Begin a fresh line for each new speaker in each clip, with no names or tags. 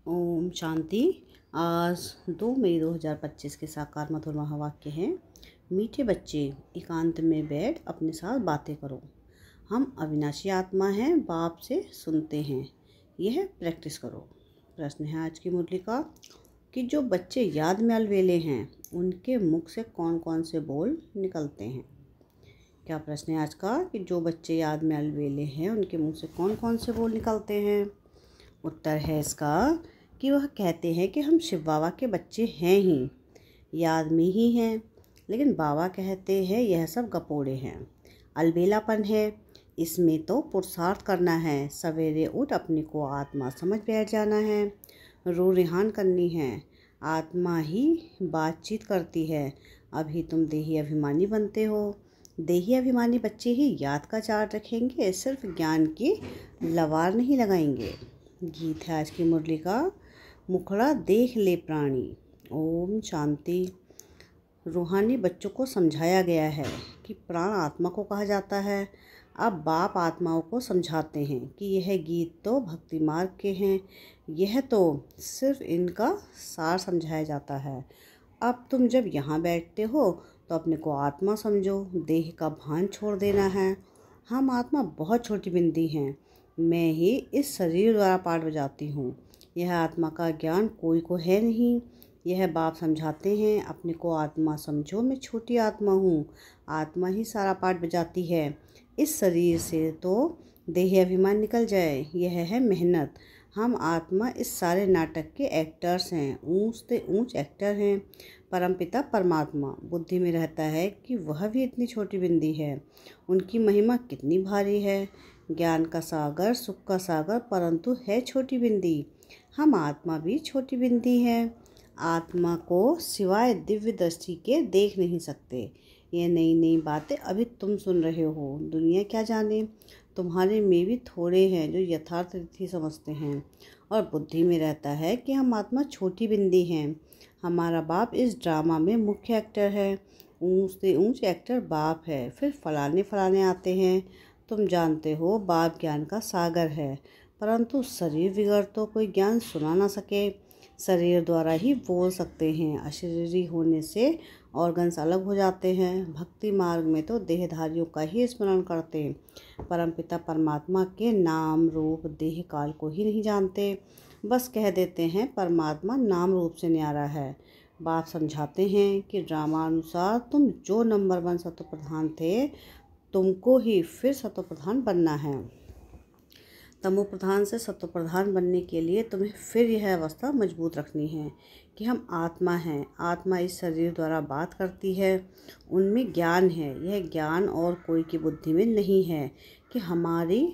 ओम शांति। आज 2 मई 2025 के साकार मधुर महावाक्य हैं। मीठे बच्चे, एकांत में बैठ अपने साथ बातें करो। हम अविनाशी आत्मा हैं, बाप से सुनते हैं, यह प्रैक्टिस करो। प्रश्न है आज की मुरली का कि जो बच्चे याद में अलवेले हैं उनके मुख से कौन कौन से बोल निकलते हैं। क्या प्रश्न है आज का कि जो बच्चे याद में अलवेले हैं उनके मुंह से कौन कौन से बोल निकलते हैं। उत्तर है इसका कि वह कहते हैं कि हम शिव बाबा के बच्चे हैं ही, याद में ही हैं, लेकिन बाबा कहते हैं यह सब गपोड़े हैं, अलबेलापन है, इसमें तो पुरुषार्थ करना है। सवेरे उठ अपने को आत्मा समझ बैठ जाना है, रो रिहान करनी है। आत्मा ही बातचीत करती है। अभी तुम देही अभिमानी बनते हो। देही अभिमानी बच्चे ही याद का चार्ट रखेंगे, सिर्फ ज्ञान की लवार नहीं लगाएंगे। गीत है आज की मुरली का, मुखड़ा देख ले प्राणी। ओम शांति। रूहानी बच्चों को समझाया गया है कि प्राण आत्मा को कहा जाता है। अब बाप आत्माओं को समझाते हैं कि यह गीत तो भक्ति मार्ग के हैं, यह तो सिर्फ इनका सार समझाया जाता है। अब तुम जब यहाँ बैठते हो तो अपने को आत्मा समझो, देह का भान छोड़ देना है। हम आत्मा बहुत छोटी बिंदी हैं, मैं ही इस शरीर द्वारा पाठ बजाती हूँ। यह आत्मा का ज्ञान कोई को है नहीं। यह बाप समझाते हैं अपने को आत्मा समझो, मैं छोटी आत्मा हूँ, आत्मा ही सारा पाठ बजाती है। इस शरीर से तो देह अभिमान निकल जाए, यह है मेहनत। हम आत्मा इस सारे नाटक के एक्टर्स हैं, ऊंच से ऊंच एक्टर हैं। परमपिता परमात्मा बुद्धि में रहता है कि वह भी इतनी छोटी बिंदी है, उनकी महिमा कितनी भारी है। ज्ञान का सागर, सुख का सागर, परंतु है छोटी बिंदी। हम आत्मा भी छोटी बिंदी है। आत्मा को सिवाय दिव्य दृष्टि के देख नहीं सकते। ये नई नई बातें अभी तुम सुन रहे हो, दुनिया क्या जाने। तुम्हारे में भी थोड़े हैं जो यथार्थ रीति समझते हैं और बुद्धि में रहता है कि हम आत्मा छोटी बिंदी हैं। हमारा बाप इस ड्रामा में मुख्य एक्टर है, ऊंच से ऊंच एक्टर बाप है। फिर फलाने फलाने आते हैं। तुम जानते हो बाप ज्ञान का सागर है, परंतु शरीर बिगड़ तो कोई ज्ञान सुना ना सके। शरीर द्वारा ही बोल सकते हैं, अशरीरी होने से ऑर्गन्स अलग हो जाते हैं। भक्ति मार्ग में तो देहधारियों का ही स्मरण करते हैं। परमपिता परमात्मा के नाम रूप देह काल को ही नहीं जानते, बस कह देते हैं परमात्मा नाम रूप से न्यारा है। बाप समझाते हैं कि ड्रामानुसार तुम जो नंबर 1 सत्व प्रधान थे, तुमको ही फिर सत्व प्रधान बनना है। तमो प्रधान से सत्व प्रधान बनने के लिए तुम्हें फिर यह अवस्था मजबूत रखनी है कि हम आत्मा हैं। आत्मा इस शरीर द्वारा बात करती है, उनमें ज्ञान है। यह ज्ञान और कोई की बुद्धि में नहीं है कि हमारी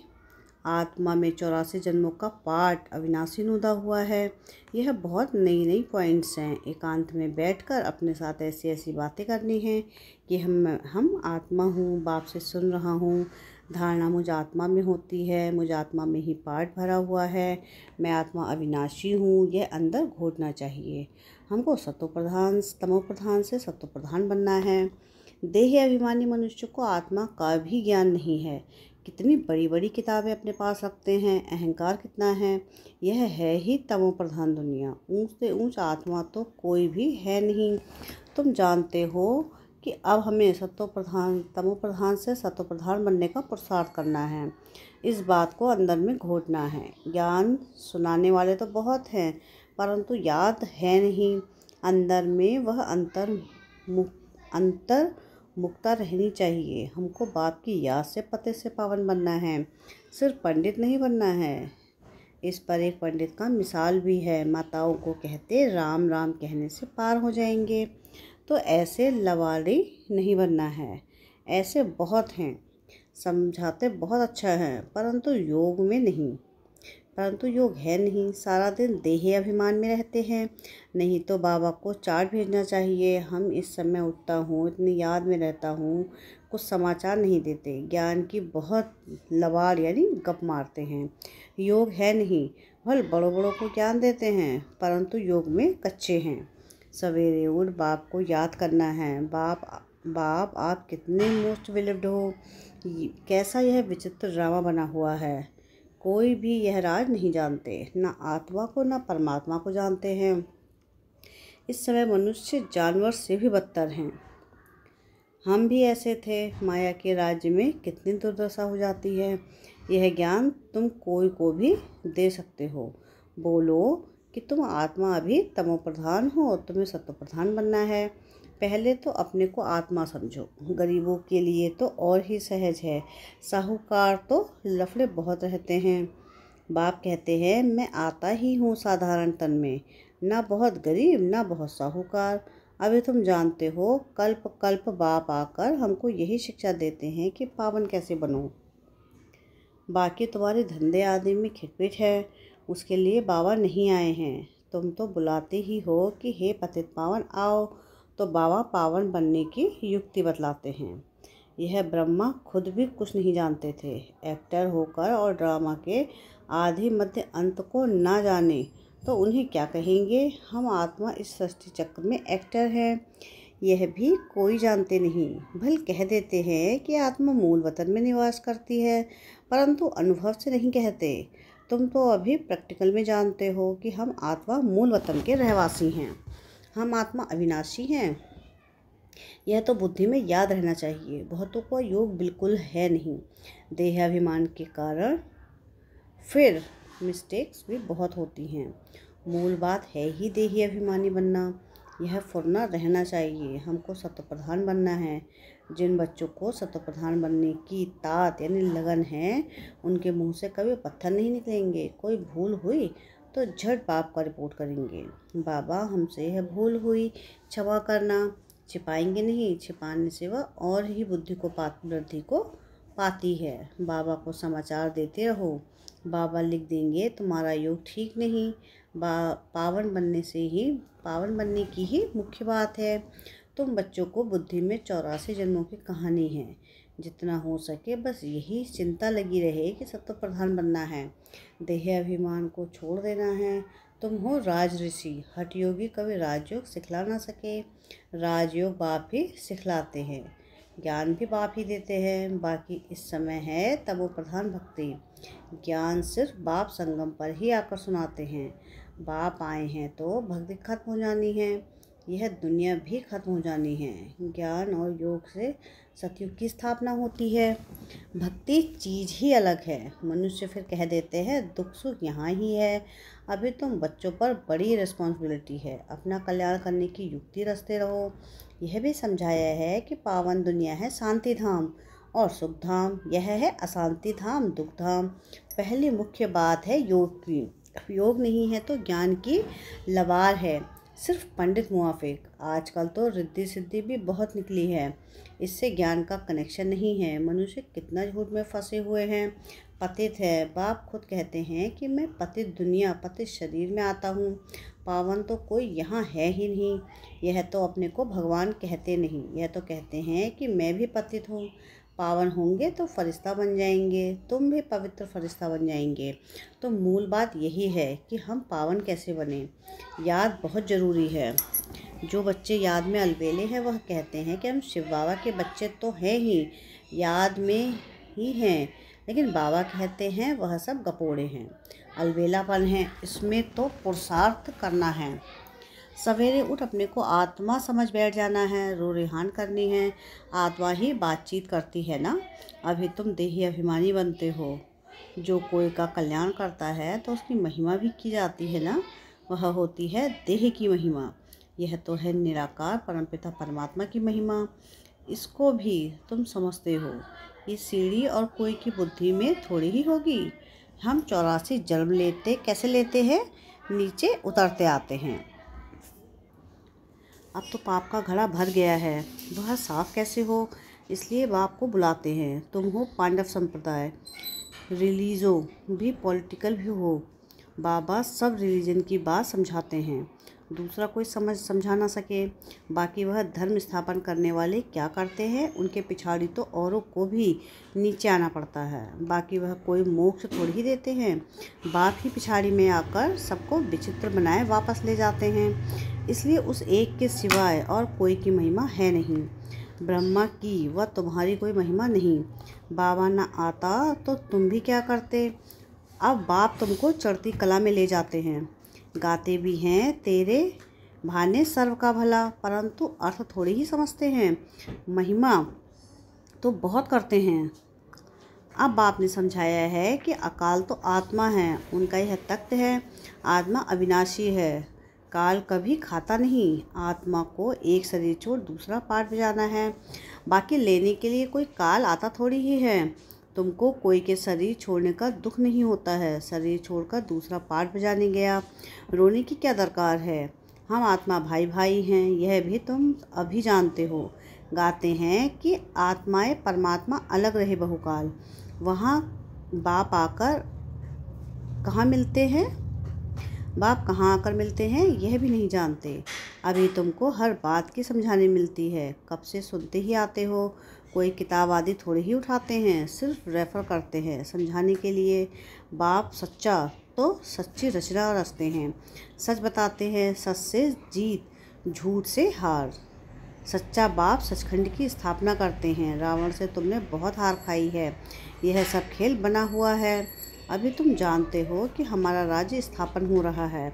आत्मा में 84 जन्मों का पाठ अविनाशी नुदा हुआ है। यह बहुत नई नई पॉइंट्स हैं। एकांत में बैठकर अपने साथ ऐसी ऐसी बातें करनी हैं कि हम आत्मा हूँ, बाप से सुन रहा हूँ। धारणा मुझ आत्मा में होती है, मुझ आत्मा में ही पाठ भरा हुआ है, मैं आत्मा अविनाशी हूँ, यह अंदर घोटना चाहिए। हमको सत्व प्रधान तमो प्रधान से सत्व प्रधान बनना है। देह अभिमानी मनुष्य को आत्मा का भी ज्ञान नहीं है। कितनी बड़ी बड़ी किताबें अपने पास रखते हैं, अहंकार कितना है। यह है ही तमो प्रधान दुनिया। ऊंच से ऊंच आत्मा तो कोई भी है नहीं। तुम जानते हो कि अब हमें सत्व प्रधान तमो प्रधान से सत्व प्रधान बनने का पुरुषार्थ करना है। इस बात को अंदर में घोटना है। ज्ञान सुनाने वाले तो बहुत हैं, परंतु याद है नहीं। अंदर में वह अंतर मुक्ता रहनी चाहिए। हमको बाप की याद से पते से पावन बनना है, सिर्फ पंडित नहीं बनना है। इस पर एक पंडित का मिसाल भी है। माताओं को कहते राम राम कहने से पार हो जाएंगे, तो ऐसे लवाड़ी नहीं बनना है। ऐसे बहुत हैं, समझाते बहुत अच्छा है, परंतु योग में नहीं। परंतु योग है नहीं, सारा दिन देह अभिमान में रहते हैं। नहीं तो बाबा को चार्ट भेजना चाहिए। हम इस समय उठता हूँ, इतनी याद में रहता हूँ, कुछ समाचार नहीं देते। ज्ञान की बहुत लवाड़ यानी गप मारते हैं। योग है नहीं, भल बड़ों बड़ों को ज्ञान देते हैं, परंतु योग में कच्चे हैं। सवेरे उठ बाप को याद करना है। बाप आप कितने मोस्ट बिलीव्ड हो। कैसा यह विचित्र ड्रामा बना हुआ है। कोई भी यह राज नहीं जानते, न आत्मा को न परमात्मा को जानते हैं। इस समय मनुष्य जानवर से भी बदतर हैं। हम भी ऐसे थे। माया के राज्य में कितनी दुर्दशा हो जाती है। यह ज्ञान तुम कोई को भी दे सकते हो। बोलो कि तुम आत्मा अभी तमो प्रधान हो, तुम्हें सत्व प्रधान बनना है। पहले तो अपने को आत्मा समझो। गरीबों के लिए तो और ही सहज है। साहूकार तो लफड़े बहुत रहते हैं। बाप कहते हैं मैं आता ही हूँ साधारण तन में, ना बहुत गरीब ना बहुत साहूकार। अभी तुम जानते हो, कल्प कल्प बाप आकर हमको यही शिक्षा देते हैं कि पावन कैसे बनो। बाकी तुम्हारे धंधे आदि में खिटपिट है, उसके लिए बाबा नहीं आए हैं। तुम तो बुलाते ही हो कि हे पतित पावन आओ, तो बाबा पावन बनने की युक्ति बतलाते हैं। यह ब्रह्मा खुद भी कुछ नहीं जानते थे। एक्टर होकर और ड्रामा के आधि मध्य अंत को ना जाने तो उन्हें क्या कहेंगे। हम आत्मा इस सृष्टि चक्र में एक्टर हैं, यह भी कोई जानते नहीं। भल कह देते हैं कि आत्मा मूल वतन में निवास करती है, परंतु अनुभव से नहीं कहते। तुम तो अभी प्रैक्टिकल में जानते हो कि हम आत्मा मूल वतन के रहवासी हैं। हम आत्मा अविनाशी हैं। यह तो बुद्धि में याद रहना चाहिए। बहुतों को योग बिल्कुल है नहीं, देहाभिमान के कारण फिर मिस्टेक्स भी बहुत होती हैं। मूल बात है ही देही अभिमानी बनना। यह फुरना रहना चाहिए। हमको सत्व प्रधान बनना है। जिन बच्चों को सत्व प्रधान बनने की तात यानी लगन है, उनके मुंह से कभी पत्थर नहीं निकलेंगे। कोई भूल हुई तो झट बाप का रिपोर्ट करेंगे। बाबा हमसे यह भूल हुई, क्षमा करना। छिपाएंगे नहीं, छिपाने से वह और ही बुद्धि को वृद्धि को पाती है। बाबा को समाचार देते रहो। बाबा लिख देंगे तुम्हारा योग ठीक नहीं। पावन बनने की ही मुख्य बात है। तुम बच्चों को बुद्धि में 84 जन्मों की कहानी है। जितना हो सके बस यही चिंता लगी रहे कि सत्व प्रधान बनना है, देह अभिमान को छोड़ देना है। तुम हो राज ऋषि। हठ योगी कभी राजयोग सिखला ना सके। राजयोग बाप ही सिखलाते हैं, ज्ञान भी बाप ही देते हैं। बाकी इस समय है तमो प्रधान भक्ति। ज्ञान सिर्फ बाप संगम पर ही आकर सुनाते हैं। बाप आए हैं तो भक्ति खत्म हो जानी है, यह दुनिया भी खत्म हो जानी है। ज्ञान और योग से सतयुग की स्थापना होती है। भक्ति चीज़ ही अलग है। मनुष्य फिर कह देते हैं दुख सुख यहाँ ही है। अभी तुम बच्चों पर बड़ी रिस्पॉन्सिबिलिटी है। अपना कल्याण करने की युक्ति रचते रहो। यह भी समझाया है कि पावन दुनिया है शांति धाम और सुख धाम, यह है अशांति धाम दुख धाम। पहली मुख्य बात है योग की। योग नहीं है तो ज्ञान की लबार है, सिर्फ पंडित मुआफिक। आजकल तो रिद्धि सिद्धि भी बहुत निकली है, इससे ज्ञान का कनेक्शन नहीं है। मनुष्य कितना झूठ में फंसे हुए हैं। पतित है, बाप खुद कहते हैं कि मैं पतित दुनिया पतित शरीर में आता हूँ। पावन तो कोई यहाँ है ही नहीं। यह तो अपने को भगवान कहते नहीं, यह तो कहते हैं कि मैं भी पतित हूँ। पावन होंगे तो फरिश्ता बन जाएंगे, तुम भी पवित्र फरिश्ता बन जाएंगे। तो मूल बात यही है कि हम पावन कैसे बने। याद बहुत ज़रूरी है। जो बच्चे याद में अलबेले हैं वह कहते हैं कि हम शिव बाबा के बच्चे तो हैं ही, याद में ही हैं, लेकिन बाबा कहते हैं वह सब गपोड़े हैं, अलबेलापन है। इसमें तो पुरुषार्थ करना है। सवेरे उठ अपने को आत्मा समझ बैठ जाना है, रो रिहान करनी है। आत्मा ही बातचीत करती है ना। अभी तुम देही अभिमानी बनते हो। जो कोई का कल्याण करता है तो उसकी महिमा भी की जाती है ना, वह होती है देह की महिमा। यह तो है निराकार परमपिता परमात्मा की महिमा। इसको भी तुम समझते हो। ये सीढ़ी और कोई की बुद्धि में थोड़ी ही होगी। हम 84 जन्म लेते कैसे लेते हैं, नीचे उतरते आते हैं। अब तो पाप का घड़ा भर गया है, वह साफ कैसे हो, इसलिए बाप को बुलाते हैं। तुम हो पांडव संप्रदाय, रिलीजो भी पॉलिटिकल भी हो। बाबा सब रिलीजन की बात समझाते हैं, दूसरा कोई समझा ना सके। बाकी वह धर्म स्थापन करने वाले क्या करते हैं, उनके पिछाड़ी तो औरों को भी नीचे आना पड़ता है। बाकी वह कोई मोक्ष थोड़ी ही देते हैं, बाप ही पिछाड़ी में आकर सबको विचित्र बनाए वापस ले जाते हैं। इसलिए उस एक के सिवाय और कोई की महिमा है नहीं। ब्रह्मा की व तुम्हारी कोई महिमा नहीं। बाबा ना आता तो तुम भी क्या करते। अब बाप तुमको चढ़ती कला में ले जाते हैं। गाते भी हैं तेरे भाने सर्व का भला, परंतु अर्थ थोड़ी ही समझते हैं। महिमा तो बहुत करते हैं। अब बाप ने समझाया है कि अकाल तो आत्मा है, उनका यह तख्त है। आत्मा अविनाशी है, काल कभी खाता नहीं। आत्मा को एक शरीर छोड़ दूसरा पाठ बजाना है, बाकी लेने के लिए कोई काल आता थोड़ी ही है। तुमको कोई के शरीर छोड़ने का दुख नहीं होता है। शरीर छोड़कर दूसरा पाठ बजाने गया, रोने की क्या दरकार है। हम आत्मा भाई भाई हैं, यह भी तुम अभी जानते हो। गाते हैं कि आत्माएं परमात्मा अलग रहे बहुकाल। वहाँ बाप आकर कहाँ मिलते हैं, बाप कहाँ आकर मिलते हैं यह भी नहीं जानते। अभी तुमको हर बात की समझाने मिलती है, कब से सुनते ही आते हो। कोई किताब आदि थोड़ी ही उठाते हैं, सिर्फ रेफर करते हैं समझाने के लिए। बाप सच्चा तो सच्ची रचना रचते हैं, सच बताते हैं, सच से जीत, झूठ से हार। सच्चा बाप सचखंड की स्थापना करते हैं। रावण से तुमने बहुत हार खाई है, यह सब खेल बना हुआ है। अभी तुम जानते हो कि हमारा राज्य स्थापन हो रहा है,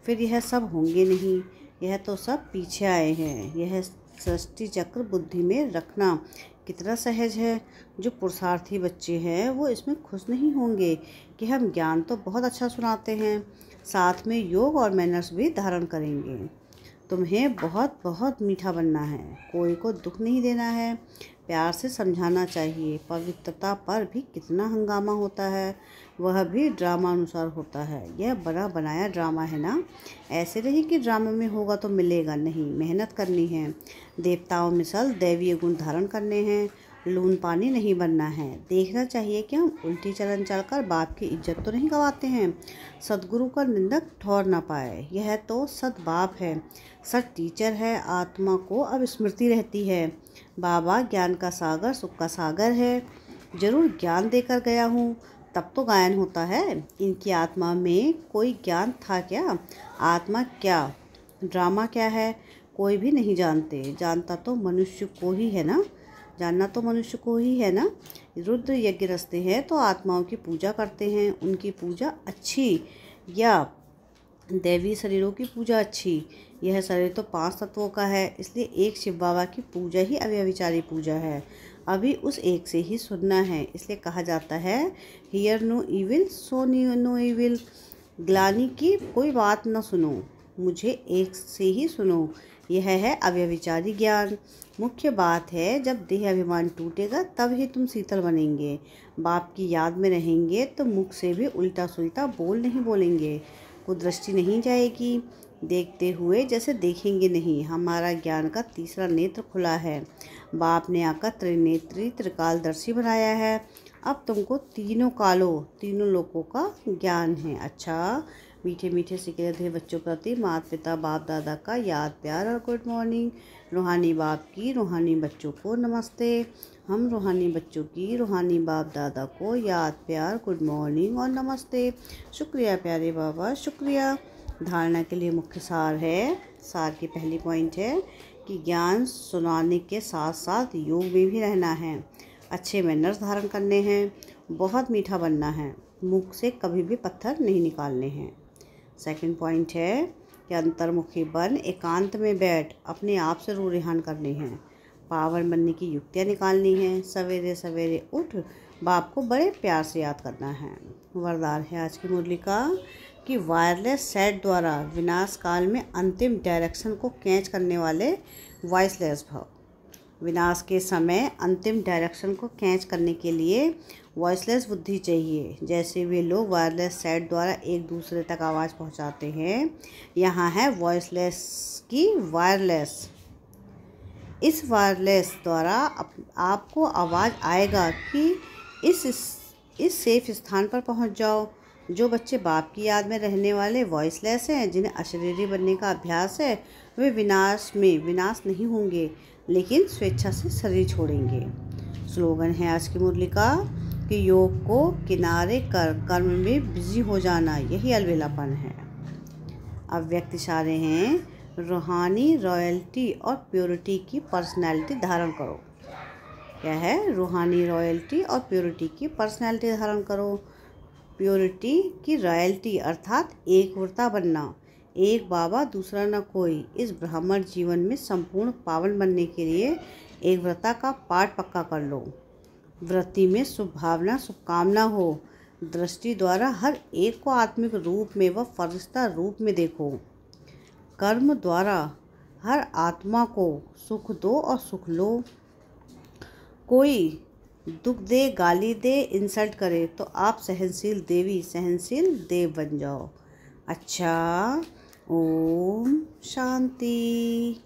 फिर यह सब होंगे नहीं, यह तो सब पीछे आए हैं। यह सृष्टि चक्र बुद्धि में रखना कितना सहज है। जो पुरुषार्थी बच्चे हैं वो इसमें खुश नहीं होंगे कि हम ज्ञान तो बहुत अच्छा सुनाते हैं, साथ में योग और मैनर्स भी धारण करेंगे। तुम्हें बहुत बहुत मीठा बनना है, कोई को दुख नहीं देना है, प्यार से समझाना चाहिए। पवित्रता पर भी कितना हंगामा होता है, वह भी ड्रामा अनुसार होता है। यह बना बनाया ड्रामा है ना, ऐसे नहीं कि ड्रामा में होगा तो मिलेगा, नहीं, मेहनत करनी है। देवताओं मिसल दैवीय गुण धारण करने हैं, लून पानी नहीं बनना है। देखना चाहिए कि हम उल्टी चलन चलकर बाप की इज्जत तो नहीं गंवाते हैं, सदगुरु का निंदक ठहर ना पाए। यह तो सद बाप है, सद टीचर है। आत्मा को अब स्मृति रहती है, बाबा ज्ञान का सागर सुख का सागर है। जरूर ज्ञान देकर गया हूँ, तब तो गायन होता है। इनकी आत्मा में कोई ज्ञान था क्या? आत्मा क्या, ड्रामा क्या है, कोई भी नहीं जानते। जानता तो मनुष्य को ही है ना, जानना तो मनुष्य को ही है ना। रुद्र यज्ञ रचते हैं तो आत्माओं की पूजा करते हैं, उनकी पूजा अच्छी या दैवी शरीरों की पूजा अच्छी। यह शरीर तो 5 तत्वों का है, इसलिए एक शिव बाबा की पूजा ही अव्यभिचारी पूजा है। अभी उस एक से ही सुनना है, इसलिए कहा जाता है hear no evil so no evil. ग्लानि की कोई बात न सुनो, मुझे एक से ही सुनो। यह है अव्यभिचारी ज्ञान। मुख्य बात है जब देह अभिमान टूटेगा तब ही तुम शीतल बनेंगे। बाप की याद में रहेंगे तो मुख से भी उल्टा सुल्टा बोल नहीं बोलेंगे, कुदृष्टि नहीं जाएगी। देखते हुए जैसे देखेंगे नहीं। हमारा ज्ञान का तीसरा नेत्र खुला है, बाप ने आकर त्रिनेत्री त्रिकालदर्शी बनाया है। अब तुमको तीनों कालों तीनों लोकों का ज्ञान है। अच्छा, मीठे मीठे सिके थे बच्चों प्रति माता पिता बाप दादा का याद प्यार और गुड मॉर्निंग। रूहानी बाप की रूहानी बच्चों को नमस्ते। हम रूहानी बच्चों की रूहानी बाप दादा को याद प्यार गुड मॉर्निंग और नमस्ते। शुक्रिया प्यारे बाबा, शुक्रिया। धारणा के लिए मुख्य सार है, सार की पहली पॉइंट है कि ज्ञान सुनाने के साथ साथ योग में भी रहना है, अच्छे मैनर्स धारण करने हैं, बहुत मीठा बनना है, मुख से कभी भी पत्थर नहीं निकालने हैं। सेकंड पॉइंट है कि अंतर्मुखी बन एकांत में बैठ अपने आप से रूह रेहान करनी है, पावन बनने की युक्तियाँ निकालनी है। सवेरे सवेरे उठ बाप को बड़े प्यार से याद करना है। वरदान है आज की मुरली का कि वायरलेस सेट द्वारा विनाश काल में अंतिम डायरेक्शन को कैच करने वाले वॉइसलेस भव। विनाश के समय अंतिम डायरेक्शन को कैच करने के लिए वॉइसलेस बुद्धि चाहिए। जैसे वे लोग वायरलेस सेट द्वारा एक दूसरे तक आवाज़ पहुंचाते हैं, यहाँ है वॉइसलेस की वायरलेस। इस वायरलेस द्वारा आपको आवाज़ आएगा कि इस सेफ स्थान पर पहुंच जाओ। जो बच्चे बाप की याद में रहने वाले वॉइसलेस हैं, जिन्हें अशरीरी बनने का अभ्यास है, वे विनाश नहीं होंगे, लेकिन स्वेच्छा से शरीर छोड़ेंगे। स्लोगन है आज की मुरली का कि योग को किनारे कर कर्म में बिजी हो जाना, यही अलबेलापन है। अव्यक्त इशारे हैं, रूहानी रॉयल्टी और प्योरिटी की पर्सनैलिटी धारण करो। क्या है? रूहानी रॉयल्टी और प्योरिटी की पर्सनैलिटी धारण करो। प्योरिटी की रॉयल्टी अर्थात एकव्रता बनना। एक बाबा दूसरा न कोई। इस ब्राह्मण जीवन में संपूर्ण पावन बनने के लिए एकव्रता का पाठ पक्का कर लो। व्रती में शुभ भावना शुभकामना हो। दृष्टि द्वारा हर एक को आत्मिक रूप में व फरिश्ता रूप में देखो। कर्म द्वारा हर आत्मा को सुख दो और सुख लो। कोई दुख दे, गाली दे, इंसल्ट करे तो आप सहनशील देवी सहनशील देव बन जाओ। अच्छा, ओम शांति।